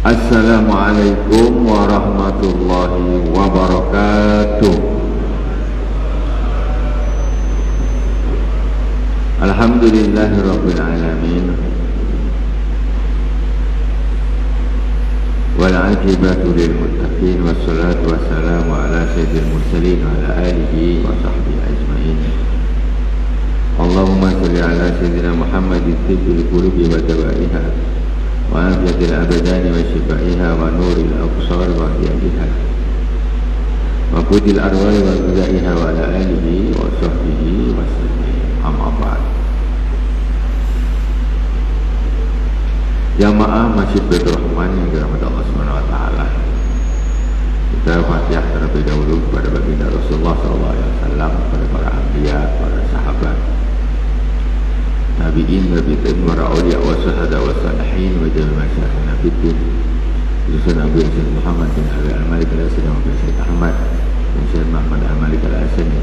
Assalamualaikum warahmatullahi wabarakatuh. Alhamdulillahirabbil alamin. Wal 'aqibatu lil muttaqin wassalatu wassalamu ala sayyidil mursalin wa ala alihi wa sahbihi ajmain. Allahumma shalli ala sayyidina Muhammadin tibbil qulubi wa dawaiha wa afiyatil abdani wa shifaiha wa nuril absar wa hiyadiha wa qudil arwah wa ghidaiha wa ala alihi wa sahbihi wa sallam. Amma ba'd. Jamaah Masjid Baitur Rahman yang dirahmati Allah Subhanahu wa taala. Kita Fatihah terlebih dahulu kepada baginda Rasulullah sallallahu alaihi wasallam, kepada para anbiya, para sahabat, tabi'in, tabi'in, para awliya wa syuhada wa salihin wa jami'il masyayikhina fid din. Khususnya Nabi Muhammad bin Al-Malik al-Asani wa Sayyid Ahmad bin Sayyid Muhammad Al-Malik al-Asani.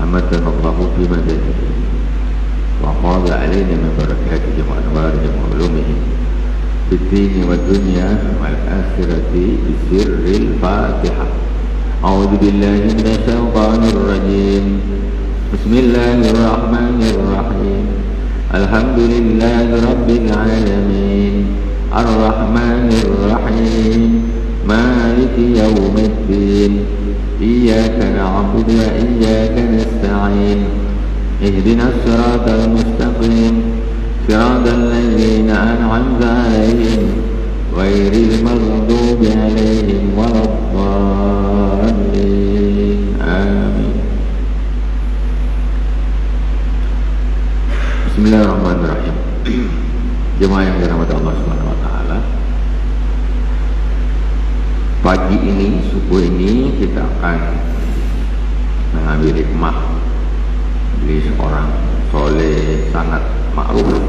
Amatana Allah fi madanihi wa qada alaina min barakatihi wa anwarihi wa ulumihi fid din wa dunya wal akhirati bi sirril Fatihah. A'udzu billahi minasy syaithanir rajim. Bismillahirrahmanirrahim. Alhamdulillahi rabbil alamin. Ar-Rahmanir Rahim. Maliki yaumiddin. Iyyaka na'budu wa iyyaka nasta'in. Ihdinas siratal mustaqim. Siratal ladzina an'amta 'alaihim ghairil maghdubi 'alaihim waladdallin. Amin. Bismillahirrahmanirrahim. Jemaah yang dirahmati Allah Subhanahu wa taala. Pagi ini, subuh ini kita akan mengambil hikmah dari seorang soleh sangat ma'ruf,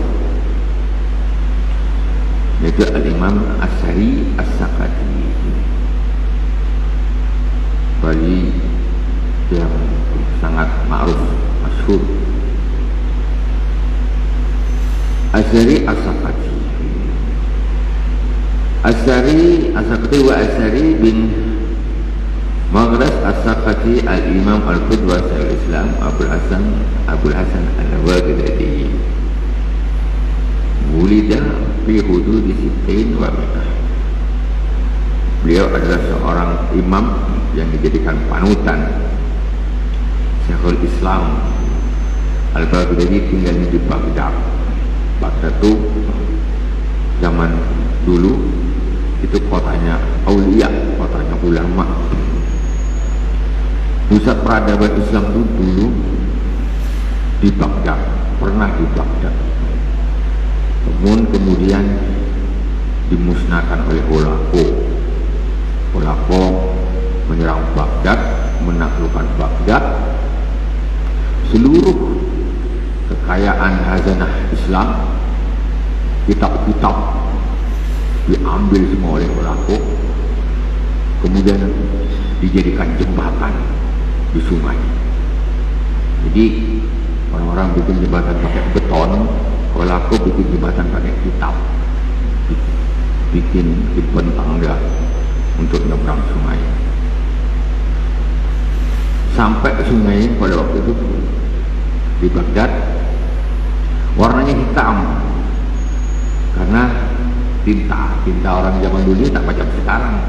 yaitu Al-Imam As-Sari As-Sakati. Bali yang sangat ma'ruf, masyhur. As-Sari As-Sakati. As-Sari As-Sakati wa As-Sari bin Maghras As-Sakati Al-Imam Al-Qudwa Syekhul Islam Abul Hasan Al-Baghdadi. Wulida fi hududi sittin wa mi'ah. Beliau adalah seorang imam yang dijadikan panutan Syekhul Islam Al-Baghdadi, tinggalnya di Baghdad. Baghdad itu zaman dulu itu kotanya aulia, kotanya ulama. Pusat peradaban Islam itu dulu di Baghdad, pernah di Baghdad. Kemudian dimusnahkan oleh Holako. Holako menyerang Baghdad, menaklukkan Baghdad. Seluruh kekayaan khazanah Islam, kitab-kitab diambil semua oleh Holako. Kemudian dijadikan jembatan di sungai. Jadi orang-orang bikin jembatan pakai beton, Holako bikin jembatan pakai kitab, bikin tangga untuk nyebrang sungai. Sampai sungai pada waktu itu di Baghdad warnanya hitam karena tinta orang zaman dulu tak macam sekarang,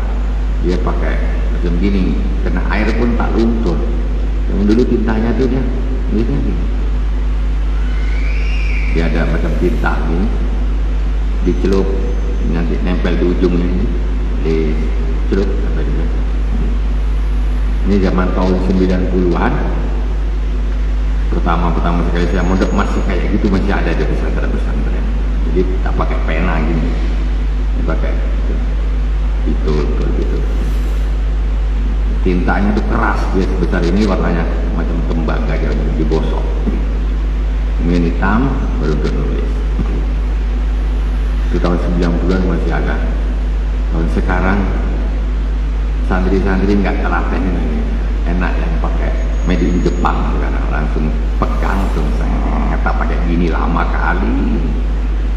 dia pakai macam gini, kena air pun tak luntur. Yang dulu tintanya tuh dia tulisnya gini, dia ada macam tinta ini dicelup, nanti nempel di ujungnya ini, dicelup apa dia. Ini zaman tahun 90-an. Pertama sekali saya mondok masih kayak gitu, masih ada di pesantren. Jadi tak pakai pena gini, pakai itu gitu. Tintanya itu keras, dia sebesar ini, warnanya macam tembaga, dia dibosok. Kemudian hitam, baru nulis. Itu tahun 90-an masih ada. Tahun sekarang santri-santri nggak telaten ini, enak yang pakai made in Jepang sekarang, langsung pegang langsung kata pakai gini lama kali.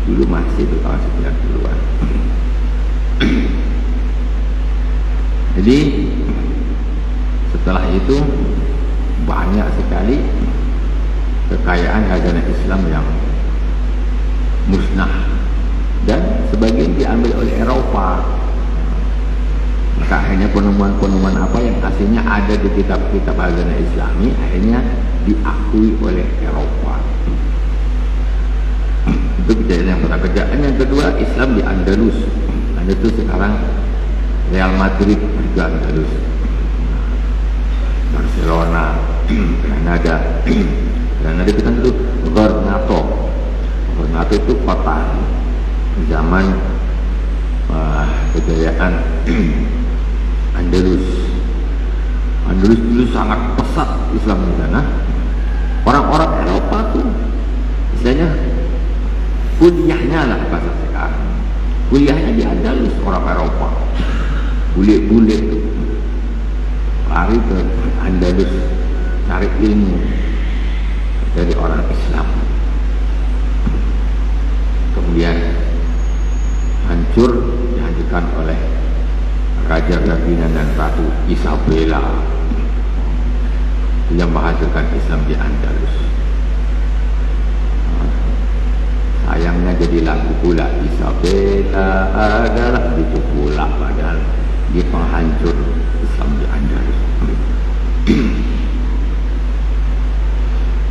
Dulu masih itu tahun 90-an. Jadi setelah itu banyak sekali kekayaan khazanah Islam yang musnah dan sebagian diambil oleh Eropa. Maka akhirnya penemuan-penemuan apa yang aslinya ada di kitab-kitab khazanah Islami akhirnya diakui oleh Eropa. Itu kejadian yang pertama. Kejadian yang kedua, Islam di Andalus. Andalus sekarang Real Madrid juga Andalus, Barcelona, Granada. Granada itu kan dulu Granado. Granado itu kota zaman kejayaan Andalus. Andalus dulu sangat pesat Islam di sana. Orang-orang Eropa tuh istilahnya kuliahnya lah bahasa sekarang. Kuliahnya di Andalus, orang Eropa. Bule-bule tuh lari ke Andalus cari ilmu dari orang Islam. Kemudian dihancurkan oleh Raja Ferdinand dan Ratu Isabella yang menghancurkan Islam di Andalus. Sayangnya jadi lagu pula, Isabella adalah itu pula, padahal dia penghancur Islam di Andalus.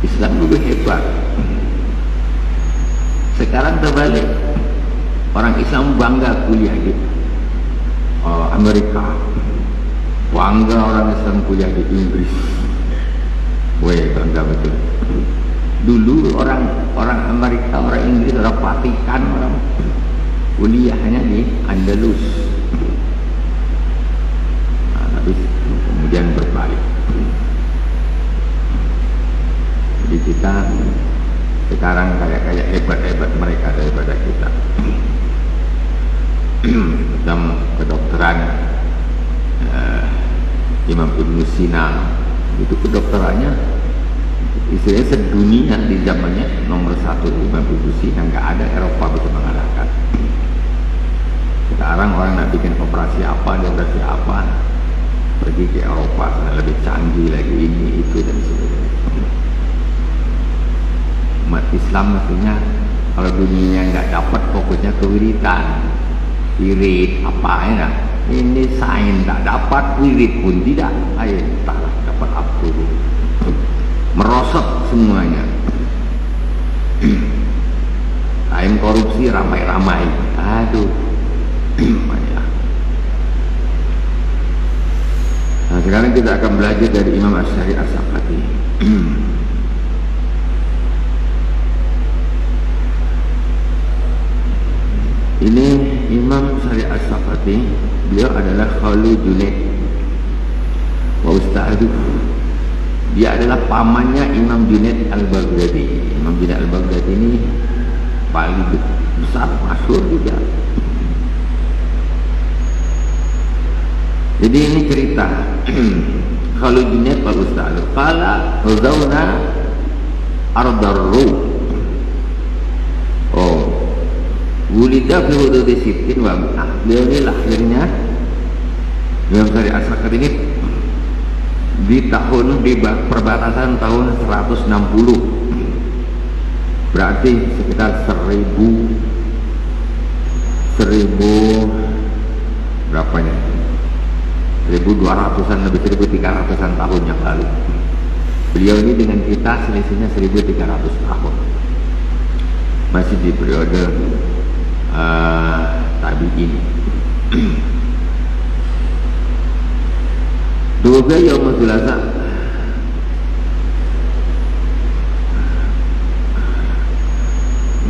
Islam dulu hebat. Sekarang terbalik, orang Islam bangga kuliah di Amerika, bangga orang Islam kuliah di Inggris. Weh, bangga betul. Dulu orang Amerika, orang Inggris, orang Vatikan, orang kuliahnya di Andalus. Nah, tapi kemudian berbalik. Jadi kita sekarang kayak hebat-hebat mereka daripada kita. Dalam kedokteran Imam Ibn Sina itu kedokterannya istilahnya sedunia di zamannya nomor 1 Imam Ibn Sina, nggak ada Eropa bisa mengalahkan. Sekarang orang nak bikin operasi apa pergi ke Eropa karena lebih canggih lagi ini itu dan sebagainya. Umat Islam mestinya kalau dunia nggak dapat fokusnya ke wiridan, wirid apa ya, ini sains tak dapat, wirid pun tidak, ayo taklah dapat absolut, merosot semuanya. Lain korupsi ramai-ramai, aduh banyak. Nah, sekarang kita akan belajar dari Imam Asy'ari As-Saqafi. Ini Imam Asy'ari As-Saqafi, beliau adalah Khalu Junaid wa ustadz. Dia adalah pamannya Imam Junaid Al-Baghdadi. Imam Junaid Al-Baghdadi ini paling besar, masyhur juga. Jadi ini cerita Khalu Junaid wa ustadz. Qala ghazawna Ardar-Rum. Wulida fi hududi sittin wa mi'ah. Beliau ini lahirnya Imam Asy'ari As-Saqafi ini di perbatasan tahun 160, berarti sekitar 1000 berapanya, 1200-an lebih, 1300-an tahun yang lalu. Beliau ini dengan kita selisihnya 1300 tahun, masih di periode tabi'in. Dua yaumul Thulatsa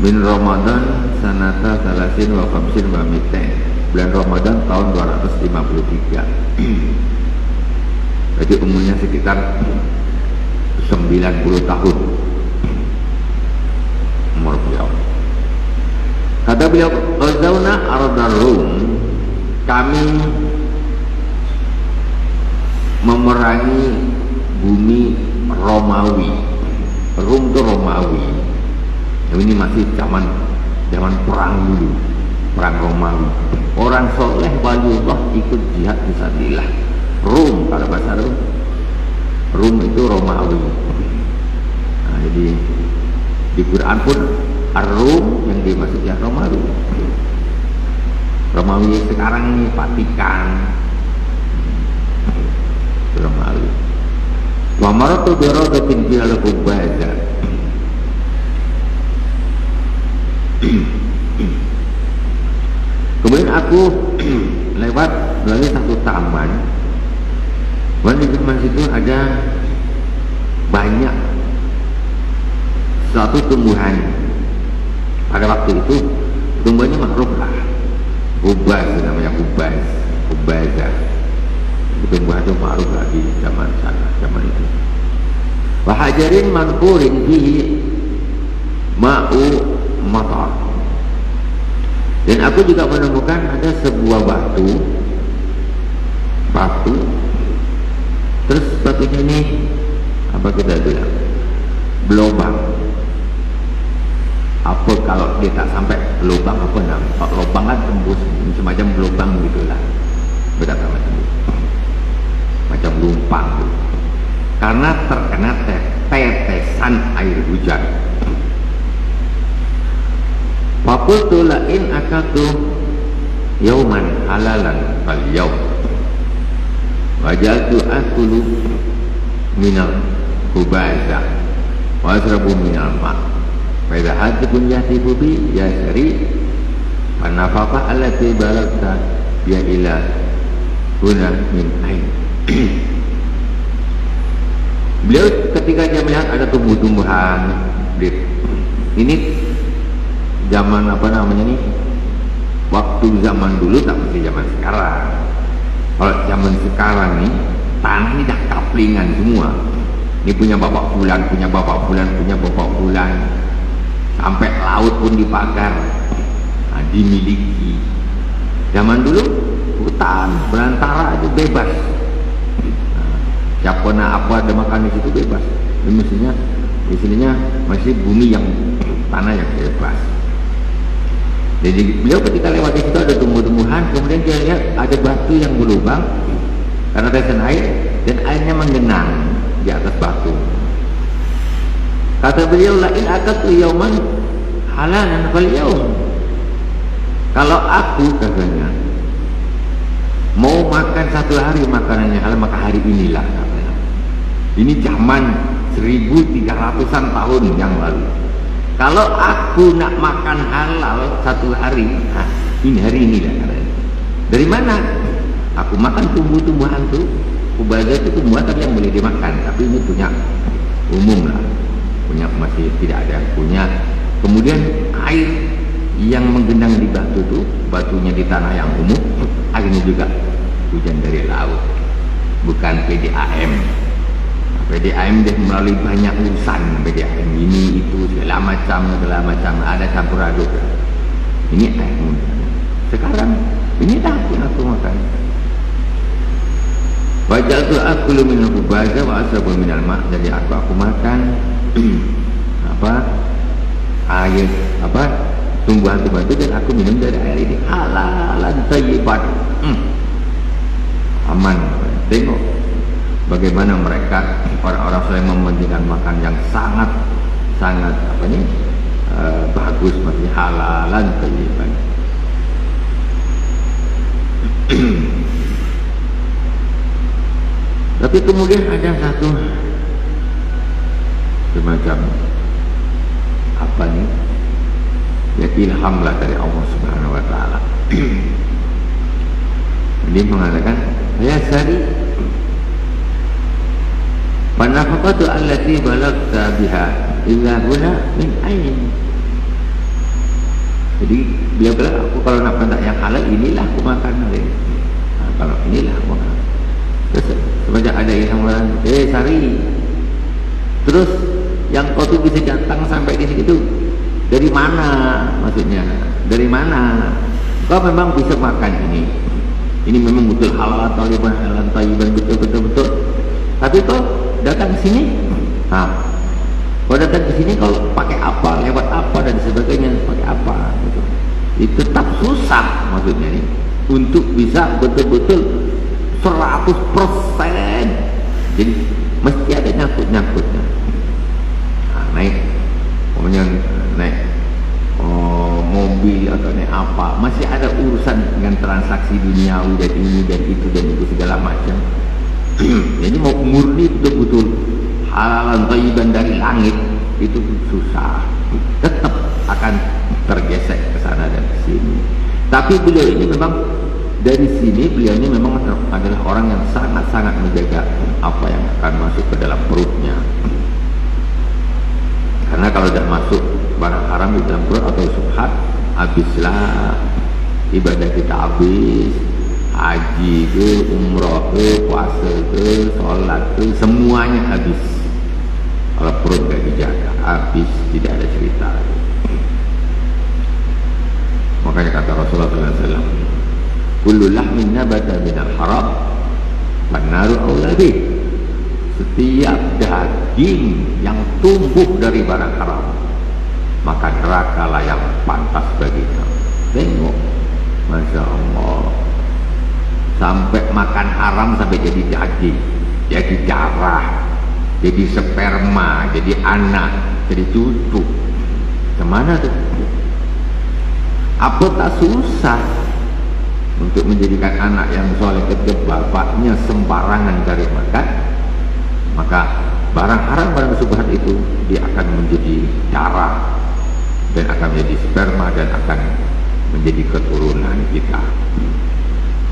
bin Ramadan sanata salasin wa khamsin wa mi'atain. Bulan Ramadan tahun 253. Jadi umurnya sekitar 90 tahun umur beliau. Kata beliau, ghazawna Ardar-Rum, kami memerangi bumi Romawi. Rum itu Romawi. Ini masih zaman perang dulu. perang Romawi. Orang soleh waliullah ikut jihad fisabilillah. Rum, kalau bahasa Rum, Rum itu Romawi. Nah, jadi di Quran pun Ar-Rum yang dimaksudnya Romawi. Romawi sekarang ini Vatikan, Romawi. Wa maratu bi radatin fi al-Qubaza. Kemudian aku lewat melalui satu taman. Di taman situ ada banyak suatu tumbuhan. Pada waktu itu tumbuhannya makruf lah. Kubaz namanya kubaz, kubaza. Tumbuhan itu makruf lah di zaman sana, zaman itu. Wahajarin manfurin fihi ma'u matar. Dan aku juga menemukan ada sebuah batu, terus batunya ini apa kita bilang belobang. Apa kalau dia tak sampai lubang apa namanya? Kalau lubang kan tembus semacam belobang gitulah, berapa macam lumpang gitu. Karena terkena tetesan air hujan. Fakultu la'in akatu yauman halalan fal yaum wajatu akulu minal kubaza wa asrabu minal ma' faidha hadikun yahtibu bi ya syari panafaqah allati balagta biya ila huna min ain. Beliau ketika dia melihat ada tumbuh-tumbuhan ini zaman apa namanya nih, waktu zaman dulu tak seperti zaman sekarang. Kalau zaman sekarang nih tanah ini dah kaplingan semua. Ini punya bapak bulan, punya bapak bulan, punya bapak bulan, sampai laut pun dipagar, nah, dimiliki. Zaman dulu hutan belantara itu bebas. Nah, siapa nak apa ada makan di situ bebas. Ini mestinya masih bumi yang tanah yang bebas. Jadi beliau ketika lewat di situ ada tumbuh-tumbuhan, kemudian dia lihat ada batu yang berlubang karena tetesan air dan airnya menggenang di atas batu. Kata beliau, lain akatu yauman halalan fal yaum. Kalau aku katanya mau makan satu hari makanannya halal, maka hari inilah katanya. Ini zaman 1300-an tahun yang lalu. Kalau aku nak makan halal satu hari, nah, ini hari ini lah katanya. Dari mana? Aku makan tumbuh-tumbuhan tuh. Kubaza itu tumbuhan tapi yang boleh dimakan, tapi ini punya umum lah, punya masih tidak ada punya. Kemudian air yang menggenang di batu tuh, batunya di tanah yang umum, airnya juga hujan dari laut, bukan PDAM. PDAM dia melalui banyak urusan, PDAM ini itu segala macam ada campur aduk. Ini air muda. Sekarang ini dah yang aku makan. Wajal tu aku minal kubaza wa asrabu minal ma'. Jadi aku makan apa air apa tumbuhan-tumbuhan itu dan aku minum dari air ini halalan thayyiban. Aman. Tengok bagaimana mereka orang-orang soleh mementingkan makan yang sangat apa ini bagus, maksudnya halalan thayyiban. Tapi kemudian ada satu semacam apa nih, ya ilham lah dari Allah Subhanahu Wa Taala. Dia mengatakan, ya Sari, panafaqatu allati balagta biha illa huna min ain. Jadi dia bilang, aku kalau nak makan yang halal inilah aku makan hari. Nah, kalau inilah aku makan. Terus sebanyak ada yang bilang, Sari, terus yang kau tuh bisa datang sampai di situ dari mana? Maksudnya dari mana? Kau memang bisa makan ini. Ini memang betul halal thayyiban betul. Tapi kau datang ke sini, kau datang ke sini kalau pakai apa, lewat apa dan sebagainya, pakai apa gitu. itu tetap susah maksudnya nih untuk bisa betul-betul 100%. Jadi mesti ada nyangkut-nyangkutnya. Nah, naik kemudian naik mobil atau naik apa, masih ada urusan dengan transaksi duniawi dan ini dan itu segala macam. Jadi mau murni betul-betul halalan thayyiban dari langit itu susah, tetap akan tergesek ke sana dan ke sini. Tapi beliau ini memang dari sini, beliau ini memang adalah orang yang sangat-sangat menjaga apa yang akan masuk ke dalam perutnya. Karena kalau tidak masuk barang haram di dalam perut atau subhat, habislah ibadah kita, habis haji ke, umrah ke, puasa ke, sholat ke, semuanya habis. Kalau perut tidak dijaga, habis, tidak ada cerita. Makanya kata Rasulullah SAW, kullu lahmin nabata minal haram fannaru aula bih. Setiap daging yang tumbuh dari barang haram, maka neraka lah yang pantas baginya. Tengok, Masya Allah, sampai makan haram sampai jadi daging, jadi darah, jadi sperma, jadi anak, jadi cucu. Kemana tuh? Apa tak susah untuk menjadikan anak yang soleh ketika bapaknya sembarangan cari makan? Maka barang haram, barang subhat itu dia akan menjadi darah dan akan menjadi sperma dan akan menjadi keturunan kita.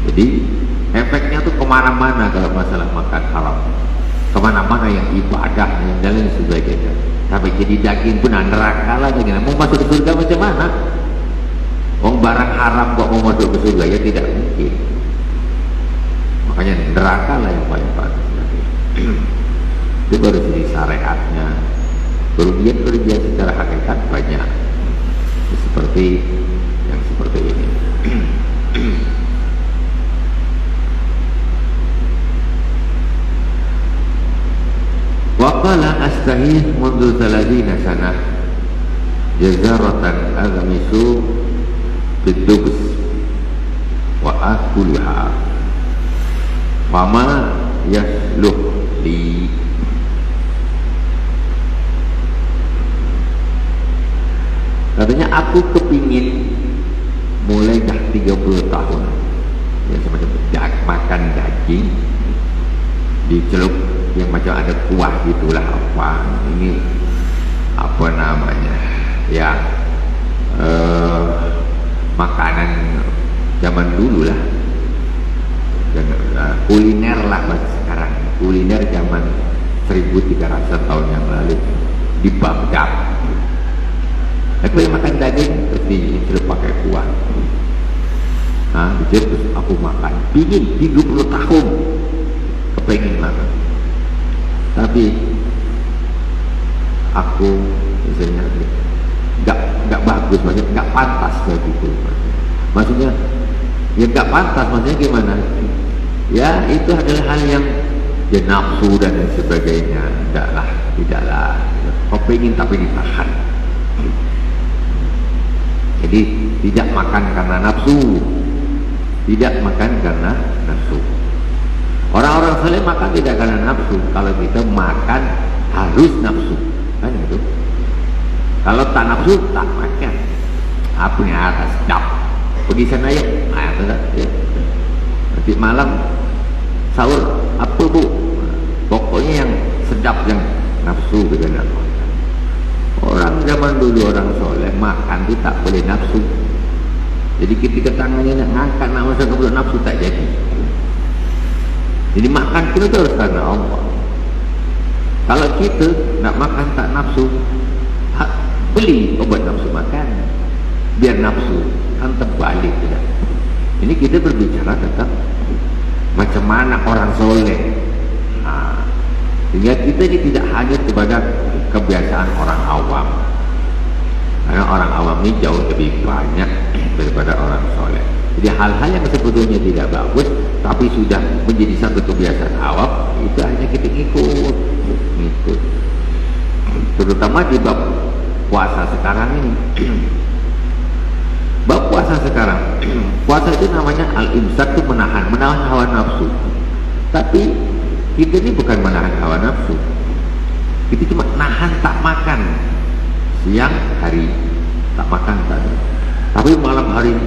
Jadi efeknya tuh kemana-mana kalau masalah makan haram, kemana-mana yang ibadah yang jalan sebagainya. Tapi jadi daging pun neraka lah, mau masuk ke surga macam mana? Wong barang haram kok mau masuk ke surga, ya tidak mungkin. Makanya neraka lah yang paling pantas. Itu baru segi syariatnya. Kerugian secara hakikat banyak, seperti yang seperti ini. Waqala astahih mundu 30 sanah jazaratan agamisu bidubus wa akuluha fama yasluh li. Katanya aku kepingin mulai dah 30 tahun ya, semacam makan daging dicelup yang macam ada kuah gitulah, apa ini apa namanya ya, makanan zaman dulu lah, kuliner lah bahasa sekarang, kuliner zaman 1300 tahun yang lalu di Baghdad. Aku yang makan daging terus dicelup pakai kuah. Nah, terus aku makan, pingin 30 tahun kepengin makan. Tapi aku misalnya nggak bagus, maksudnya nggak pantas begitu. Maksudnya ya nggak pantas, maksudnya gimana? Ya itu adalah hal yang ya nafsu dan sebagainya. Tidaklah. Kau pengen tapi ditahan. Jadi tidak makan karena nafsu, tidak makan karena nafsu. Orang-orang saleh makan tidak karena nafsu. Kalau kita makan harus nafsu, kan gitu. Kalau tak nafsu tak makan. Apa yang atas sedap, pergi sana yuk. Ya. Nanti malam sahur apa bu? Pokoknya yang sedap, yang nafsu kita nak makan. Orang zaman dulu orang soleh makan itu tak boleh nafsu. Jadi ketika tangannya nak ngangkat nak masuk ke mulut nafsu tak jadi. Jadi makan kita harus karena Allah. Kalau kita nak makan tak nafsu, beli obat nafsu makan, biar nafsu kan terbalik tidak. Ini kita berbicara tentang macam mana orang soleh. Sehingga kita ini tidak hanya kepada kebiasaan orang awam, karena orang awam ini jauh lebih banyak daripada orang soleh. Jadi hal-hal yang sebetulnya tidak bagus tapi sudah menjadi satu kebiasaan awam, itu hanya kita ngikut. Terutama di bab puasa sekarang ini. Bab puasa sekarang. Puasa itu namanya al-imsak, itu menahan hawa nafsu. Tapi kita ini bukan menahan hawa nafsu. Kita cuma nahan tak makan. Siang hari tak makan tak ada. Tapi malam hari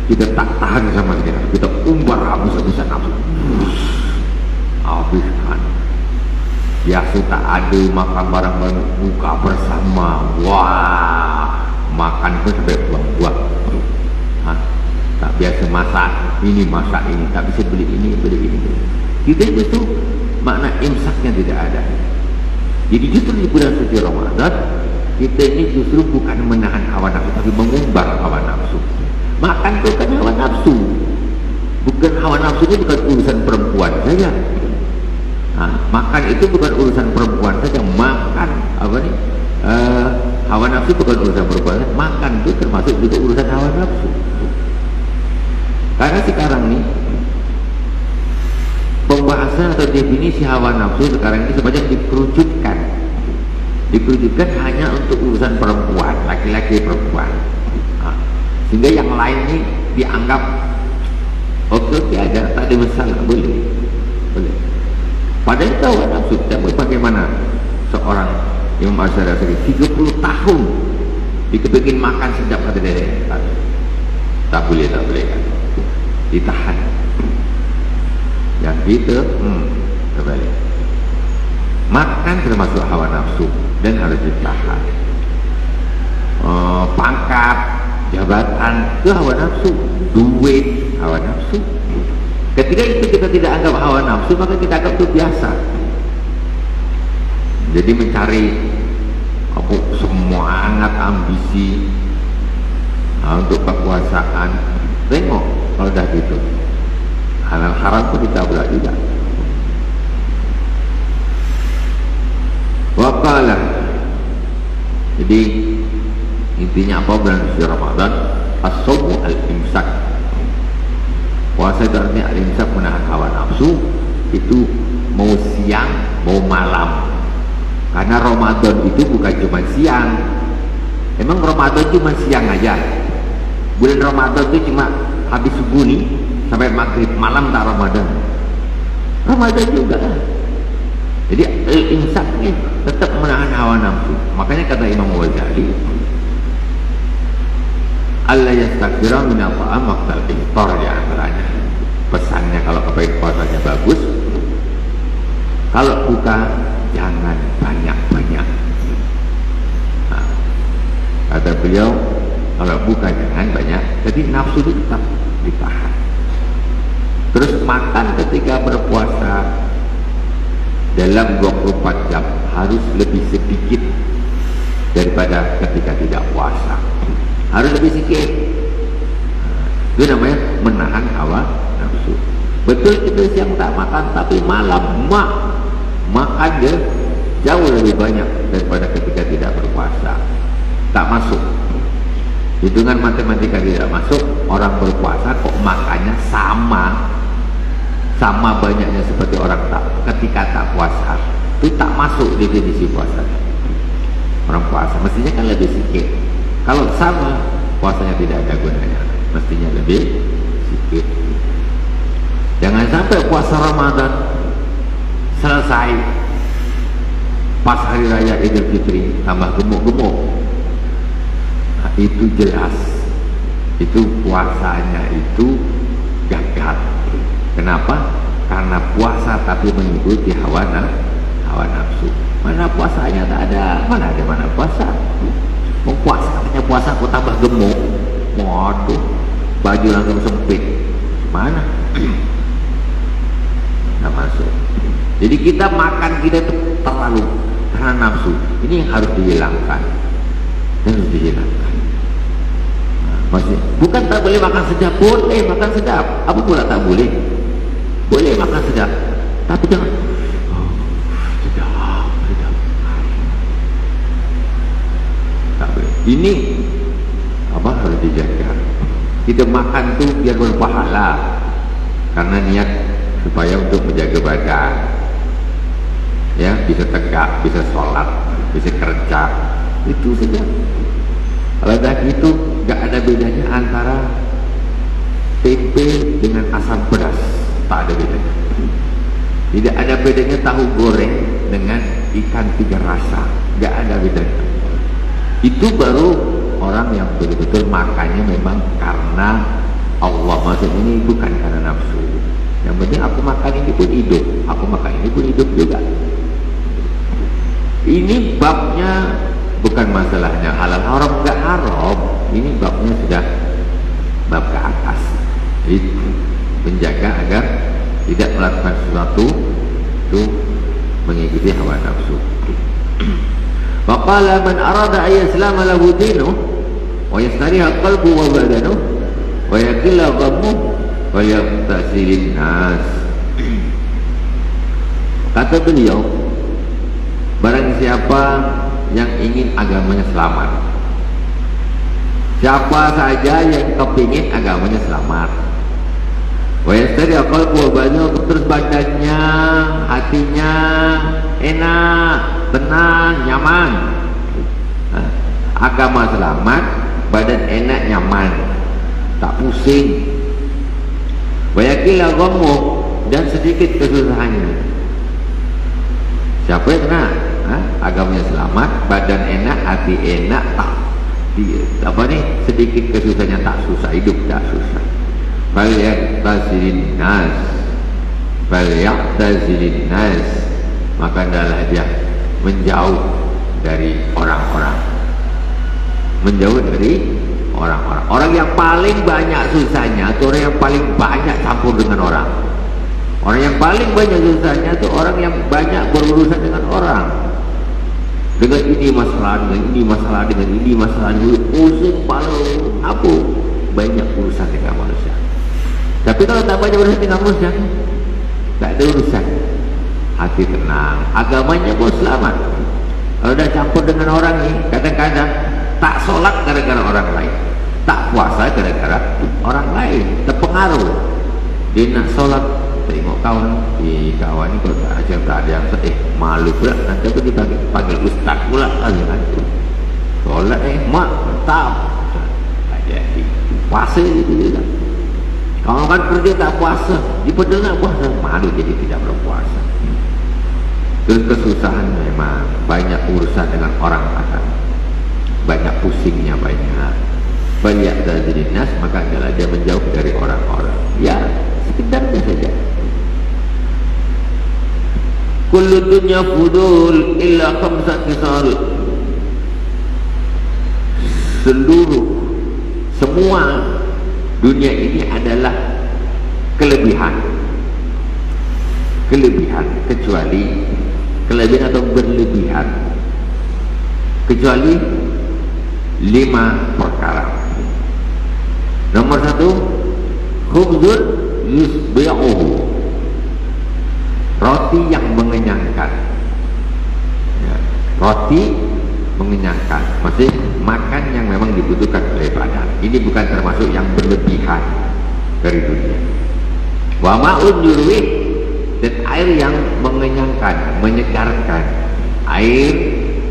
kita tak tahan sama sekali. Kita umbar habis-habisan nafsu. Habiskan. Biasa tak ada makan barang-barang buka bersama. Wah, makan pun sampai buang-buang. Tak biasa masak ini, tak bisa beli ini. Kita itu makna imsaknya tidak ada. Jadi justru di bulan suci Ramadan kita ini justru bukan menahan hawa nafsu, tapi mengumbar hawa nafsu. Makan itu kan hawa nafsu, bukan hawa nafsu ini bukan urusan perempuan saja. Makan itu bukan urusan perempuan saja. Makan hawa nafsu bukan urusan perempuan. Makan itu termasuk juga urusan hawa nafsu. Karena sekarang nih pembahasan atau definisi hawa nafsu sekarang ini sebanyak dikerucutkan hanya untuk urusan perempuan, laki-laki perempuan. Sehingga yang lain ini dianggap oke aja, tak ada masalah, boleh. Padahal itu hawa nafsu. Tapi bagaimana seorang Imam Asy'ari 30 tahun dikebikin makan sedap, kata dia, tak boleh kan, ditahan. Yang gitu kembali makan termasuk hawa nafsu dan harus ditahan. Pangkat, jabatan itu hawa nafsu, duit hawa nafsu. Ketika itu kita tidak anggap hawa nafsu, maka kita anggap itu biasa. Jadi mencari semangat ambisi untuk kekuasaan. Tengok kalau dah gitu, halal haram pun ditabrak juga. Wakalah. Jadi intinya apa bulan suci Ramadan? As-sawmu al-imsak. Puasa itu artinya al-imsak, menahan hawa nafsu. Itu mau siang mau malam. Karena Ramadan itu bukan cuma siang. Emang Ramadan cuma siang aja? Bulan Ramadan itu cuma habis subuh nih sampai maghrib, malam tak Ramadan. Ramadan juga. Jadi al-imsak ini tetap menahan hawa nafsu. Makanya kata Imam Ghazali, Allah yastakbira min al-ta'am waqtal iftar, di antaranya pesannya kalau kebaik puasanya bagus, kalau buka jangan banyak-banyak. Kata beliau, kalau buka jangan banyak, jadi nafsu itu tetap ditahan. Terus makan ketika berpuasa dalam 24 jam harus lebih sedikit daripada ketika tidak puasa. Harus lebih sedikit. Itu namanya menahan hawa nafsu. Betul kita siang tak makan, tapi malam makan dia jauh lebih banyak daripada ketika tidak berpuasa. Tak masuk. Hitungan matematika tidak masuk. Orang berpuasa kok makannya sama banyaknya seperti orang ketika tak puasa. Itu tak masuk definisi puasa. Orang puasa mestinya kan lebih sedikit. Kalau sama, puasanya tidak ada gunanya. Mestinya lebih sedikit. Jangan sampai puasa Ramadan selesai pas hari raya Idul Fitri tambah gemuk-gemuk. Nah, itu jelas. Itu puasanya itu gagal. Kenapa? Karena puasa tapi mengikuti hawa nafsu. Mana puasanya tak ada. Mana puasa? Mau puasa katanya puasa kok tambah gemuk. Waduh, baju langsung sempit. Mana? Tidak masuk. Jadi kita makan kita itu terlalu karena nafsu. Ini yang harus dihilangkan. Maksudnya, bukan tak boleh makan sedap, boleh makan sedap. Apa pula tak boleh? Boleh makan sedap, tapi jangan sedap. Tak boleh. Ini apa harus dijaga. Kita makan tuh biar berpahala, karena niat supaya untuk menjaga badan, ya bisa tegak, bisa sholat, bisa kerja, itu saja. Kalau dah gitu Gak ada bedanya antara tempe dengan asam pedas, tak ada bedanya. Tidak ada bedanya tahu goreng dengan ikan tiga rasa, gak ada bedanya. Itu baru orang yang betul-betul makannya memang karena Allah. Maksud ini bukan karena nafsu. Yang penting aku makan ini pun hidup, aku makan ini pun hidup juga. Ini babnya bukan masalahnya halal haram gak haram. Ini babnya sudah bab ke atas. Itu menjaga agar tidak melakukan sesuatu itu mengikuti hawa nafsu. Faqala man arada ay yaslama lahu dinuhu wa yastariha qalbu wa badanuhu wa yaqilla ghammuhu wa yaqtasilin nas. Kata beliau, barang siapa yang ingin agamanya selamat, siapa saja yang kepingin agamanya selamat, wa yastariha qalbu wa badanuhu, terus badannya, hatinya enak, tenang, nyaman. Agama selamat, badan enak, nyaman, tak pusing. Wayakilah ghammu, dan sedikit kesusahannya. Siapa yang tenang? Agamanya selamat, badan enak, hati enak, tak apa nih, sedikit kesusahannya, tak susah, hidup tak susah. Falyaqtasilin nas, falyaqtasilin nas, maka adalah dia menjauh dari orang-orang, menjauh dari orang-orang. Orang yang paling banyak susahnya itu orang yang paling banyak campur dengan orang. Orang yang paling banyak susahnya itu orang yang banyak berurusan dengan orang. Dengan ini masalah, dengan ini masalah, dengan ini masalah, pusing palu apa, banyak urusan dengan manusia. Tapi kalau tak banyak urusan dengan manusia, tak ada urusan, hati tenang, agamanya pun selamat. Kalau dah campur dengan orang ini, kadang-kadang tak sholat gara-gara orang lain, tak puasa gara-gara orang lain, terpengaruh. Dia nak sholat, tengok kawan, kawan ni kalau tak ajar tak ada yang malu pula, nanti aku dipanggil ustaz pula kan. Sholat mak tak jadi puasa itu juga. Kalau kan kerja tak puasa, dia padahal nak puasa, malu jadi tidak berpuasa. Terus kesusahan memang banyak urusan dengan orang akan banyak pusingnya, banyak dari nas, maka adalah dia menjauh dari orang-orang. Ya sekedarnya saja. Kullu dunya fudul illa khamsat kisal. Semua dunia ini adalah kelebihan, kecuali kelebihan atau berlebihan, kecuali 5 perkara. Nomor 1, khubzun yusbi'uhu, roti yang mengenyangkan. Ya, roti mengenyangkan, maksudnya makan yang memang dibutuhkan oleh badan. Ini bukan termasuk yang berlebihan dari dunia. Wa ma'un yurwi, dan air yang mengenyangkan, menyegarkan. Air,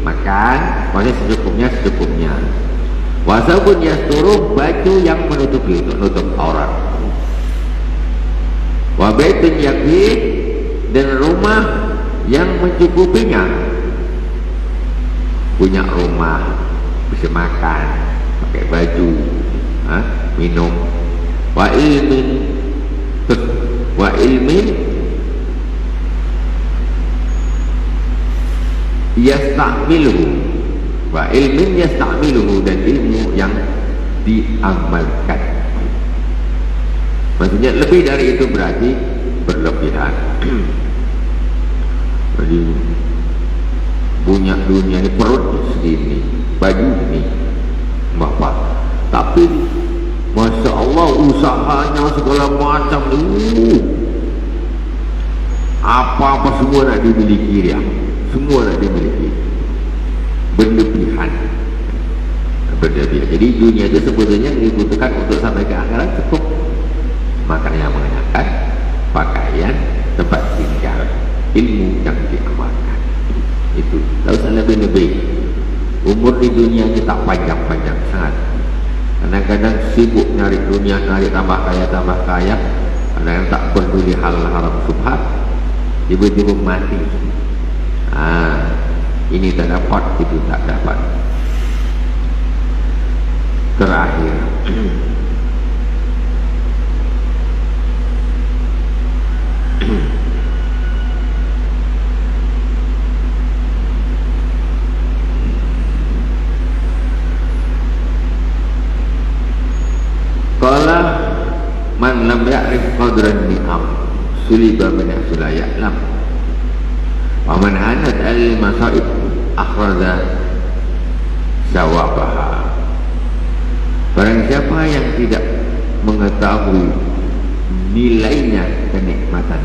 makan, maksudnya secukupnya. Wasabun yasturuh, baju yang menutupi, menutup aurat. Wa baitun yakfi, dan rumah yang mencukupinya. Punya rumah, bisa makan, pakai baju, minum. Wa ilmin yasta'miluhu, wa ilmin yasta'miluhu, dan ilmu yang diamalkan. Maksudnya lebih dari itu berarti berlebihan. Jadi punya dunia ini, perut segini, baju ini, bapak, tapi Masya Allah usahanya segala macam, apa-apa semua nak dimiliki dia, semua nak dimiliki, berlebihan. Jadi dunia itu sebetulnya dibutuhkan untuk sampai ke akhirat cukup makan yang mengenyangkan, pakaian, tempat tinggal, ilmu yang diamalkan. Itu tak usah lebih-lebih. Umur di dunia kita panjang-panjang sangat. Kadang-kadang sibuk nyari dunia, nyari tambah kaya, kadang-kadang tak peduli halal haram subhat, tiba-tiba mati. Ini tak dapat, itu tak dapat. Terakhir, qala man lam ya'rif qadran ni'am suliba min la ya'lam wa man hanat al masaib akhraja sawabaha. Barang siapa yang tidak mengetahui nilainya kenikmatan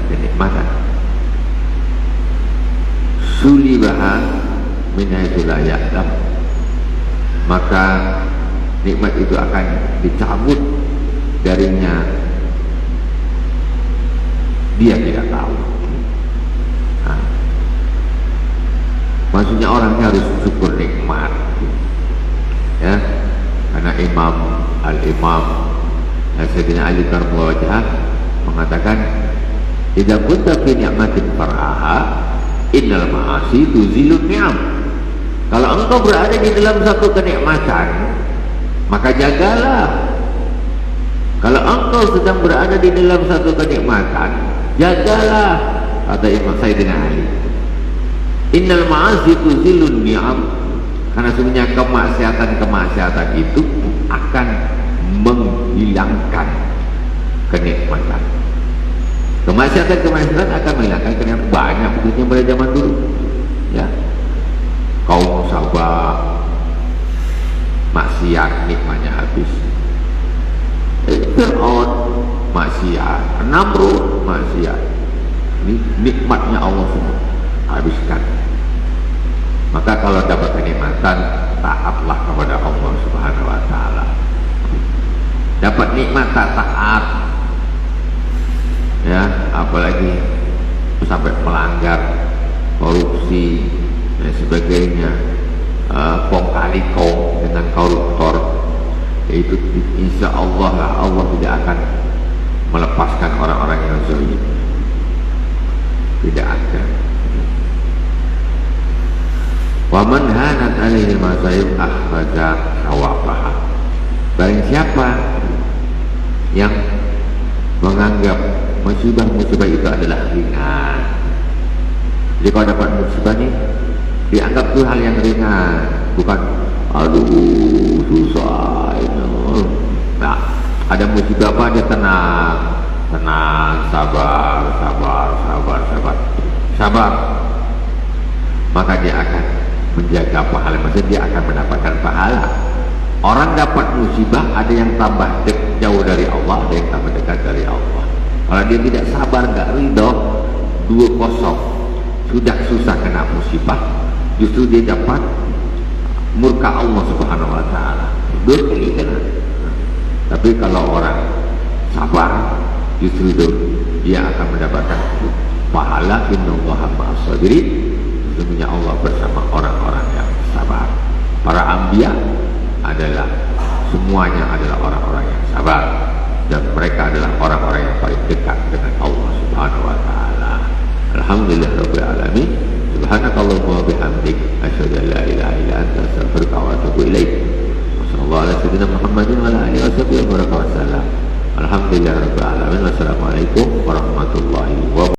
sulibaha min la ya'lam, maka nikmat itu akan dicabut darinya, dia tidak tahu. Maksudnya orang harus syukur nikmat, ya, karena Al-Imam Sayyidina Ali Karramullah wajhah mengatakan, idza kunta fi ni'matin far'aha innal ma'asi tuzilun ni'am. Kalau engkau berada di dalam satu kenikmatan, maka jagalah. Kalau engkau sedang berada di dalam satu kenikmatan, jagalah, kata Imam Sayyidina Ali. Innal ma'asi tuzilun ni'am, karena sebenarnya kemaksiatan itu akan menghilangkan kenikmatan. Kemaksiatan akan menghilangkan kenikmatan. Banyak buktinya pada zaman dulu, ya. Kaum Sabah maksiat, nikmatnya habis. Fir'aun maksiat, Namrud maksiat, nikmatnya Allah semua habiskan. Maka kalau dapat kenikmatan, taatlah kepada Allah Subhanahu wa Ta'ala. Dapat nikmat tak taat, ya, apalagi sampai melanggar, korupsi dan sebagainya, kong kali kong dengan koruptor, itu insya Allah lah, Allah tidak akan melepaskan orang-orang yang zalim. Tidak ada. Wa man hanat alaihi masaib akhraja sawabaha. Barang siapa yang menganggap musibah itu adalah ringan, jadi kalau dapat musibah ini dianggap itu hal yang ringan, bukan aduh susah ini. Nah, ada musibah apa dia tenang, sabar, maka dia akan menjaga pahala, maksudnya dia akan mendapatkan pahala. Orang dapat musibah, ada yang tambah jauh dari Allah, ada yang tambah dekat dari Allah. Kalau dia tidak sabar, nggak ridho, 2-0, sudah susah kena musibah, justru dia dapat murka Allah Subhanahu wa Ta'ala, 2 kali kena. Tapi kalau orang sabar, justru itu dia akan mendapatkan pahala. Innallaha ma'as sabirin, sesungguhnya Allah bersama orang-orang yang sabar. Para anbiya adalah semuanya adalah orang-orang yang sabar, dan mereka adalah orang-orang yang paling dekat dengan Allah Subhanahu wa Ta'ala. Alhamdulillahirabbil alamin. Subhanakallahumma wa bihamdik, asyhadu an la ilaha illa anta, astaghfiruka wa atubu ilaik. Wassallallahu ala sayyidina Muhammadin wa ala alihi wasallam. Alhamdulillahirabbil alamin. Wassalamualaikum warahmatullahi